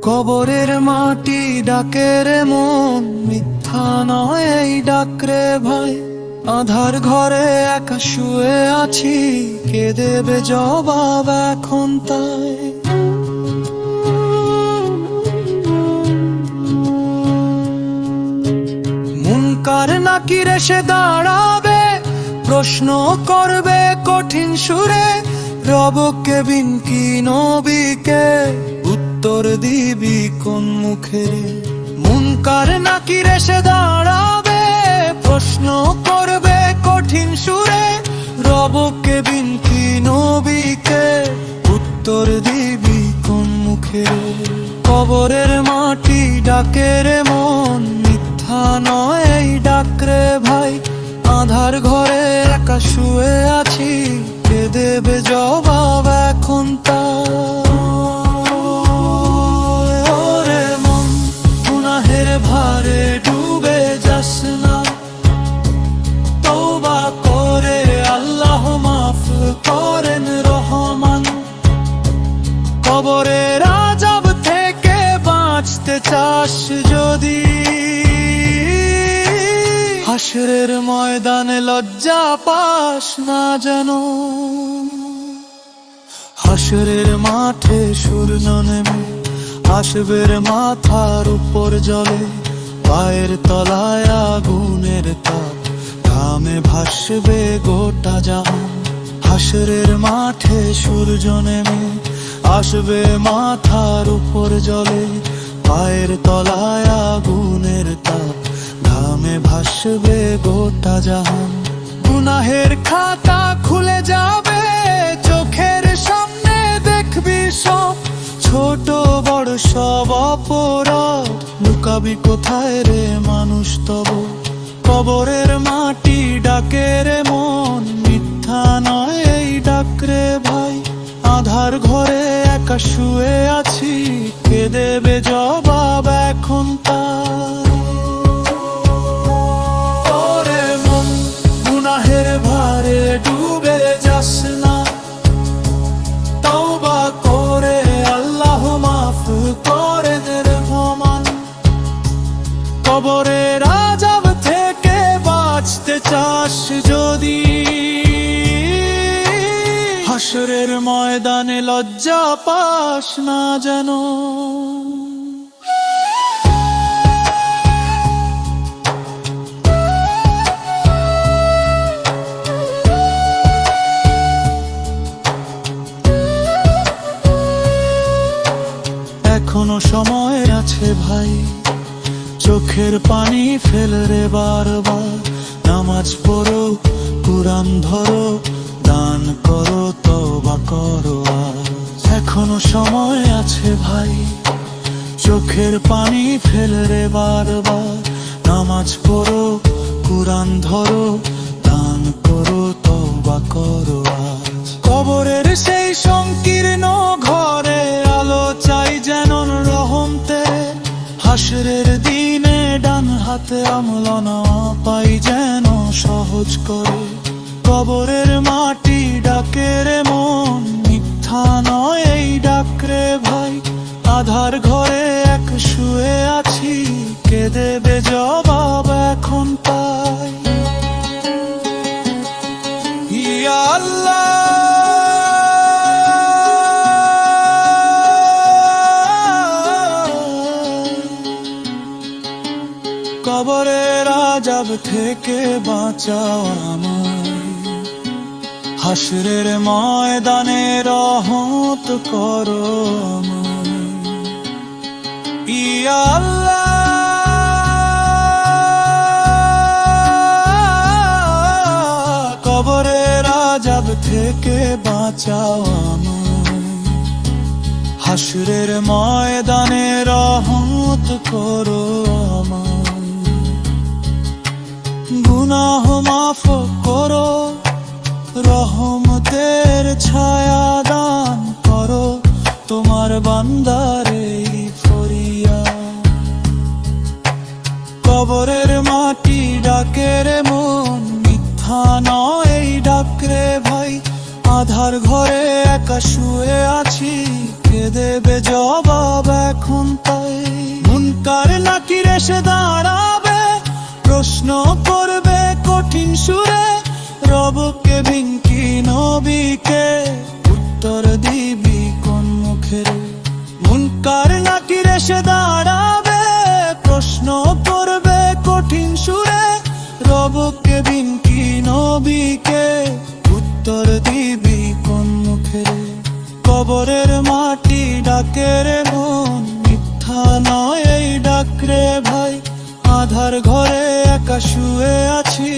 কবরের মাটি ডাকে রে মন, মিথ্যা নয় এই ডাক রে ভাই। আধার ঘরে একা শুয়ে আছি, কে দেবে জবাব এখন তাই? মুনকার নাকির এসে দাঁড়াবে, প্রশ্ন করবে কঠিন সুরে, রবকে বিন কি নবীকে উত্তর দিবি কোন মুখে? মুনকার নাকির এসে দাঁড়াবে, প্রশ্ন করবে কঠিন সুরে, রবকে বিন কি নবীকে উত্তর দিবি কোন মুখে? কবরের মাটি ডাকে রে মন, মিথ্যা নয় এই ডাক রে ভাই। আধার ঘরে একা শুয়ে আছি, কে দেবে জবাব এখন তারে? মন গুনাহের ভারে ডুবে যাস না, তওবা করে আল্লাহ মাফ করেন রহমান। কবরের আযাব থেকে বাঁচতে চাস যদি, হাশরের ময়দানে লজ্জা পাস না যেন। হাশরের মাঠে সূর্য নেমে আসবে মাথার উপর জলে, পায়ের তলায় আগুনের তাপ, ঘামে ভাসবে গোটা জাহান। হাশরের মাঠে সূর্য নেমে আসবে মাথার উপর জলে, পায়ের তলায় আগুনের তাপ, ঘামে ভাসবে গোটা জাহান। গুনাহের খাতা খুলে যাবে, চোখের সামনে দেখবি সব, ছোট বড় সব অপরাধ, লুকাবি কোথায় রে মানুষ তব? কবরের মাটি ডাকে রে মন, মিথ্যা নয় এই ডাক রে ভাই। আধার ঘরে একা শুয়ে আছি, কে দেবে জবাব এখন তার? ওরে মন গুনাহের ভারে ডুবে যাস না, তওবা করে আল্লাহ মাফ করেন রহমান। কবরের আযাব থেকে বাঁচতে চাস যদি, হাশরের ময়দানে লজ্জা পাস না যেন। এখনো সময় আছে ভাই, চোখের পানি ফেলে রে বারবার। নামাজ পড়ো, কুরআন ধরো, দান করো, তওবা করো আজ। এখনো সময় আছে ভাই, চোখের পানি ফেলে রে বারবার। নামাজ পড়ো, কুরআন ধরো, দান করো, তওবা করো আজ। কবরের সেই সংকীর্ণ ঘরে আলো চাই যেন রহমতে, হাশরের দিনে ডান হাতে আমলনা পাই যেন সহজ করে। কবরের মাটি ডাকে রে মন, মিথ্যা নয় এই ডাক রে ভাই। আধার ঘরে এক শুয়ে আছি, কে দেবে জবাব এখন তাই? ইয়া আল্লাহ, কবরের আযাব থেকে বাঁচাও আমায়। হাশরের ময়দানে রহমত করো আমায়। ইয়া আল্লাহ, কবরের আযাব থেকে বাঁচাও আমায়। হাশরের ময়দানে রহমত করো আমায়। গুনাহ মাফ করো, রহমতের ছায়া দান করো, তোমার বান্দারে ফরিয়াদ। কবরের মাটি ডাকে রে মন, মিথ্যা নয় এই ডাক রে ভাই। আধার ঘরে একা শুয়ে আছি, কেঁদে দেবে জবাব এখন তাই? মুনকার নাকির এসে দাঁড়াবে, প্রশ্ন করবে কঠিন সুরে, রবকে ভিঙ্কি নবীকে উত্তর দিবি কোন মুখে রে? মুনকার নাকির এসে দাঁড়াবে, প্রশ্ন করবে কঠিন সুরে, রবকে ভিঙ্কি নবীকে উত্তর দিবি কোন মুখে রে? কবরের মাটি ডাকে রে মন, মিথ্যা নয় এই ডাক রে ভাই। আধার ঘরে একা শুয়ে আছি,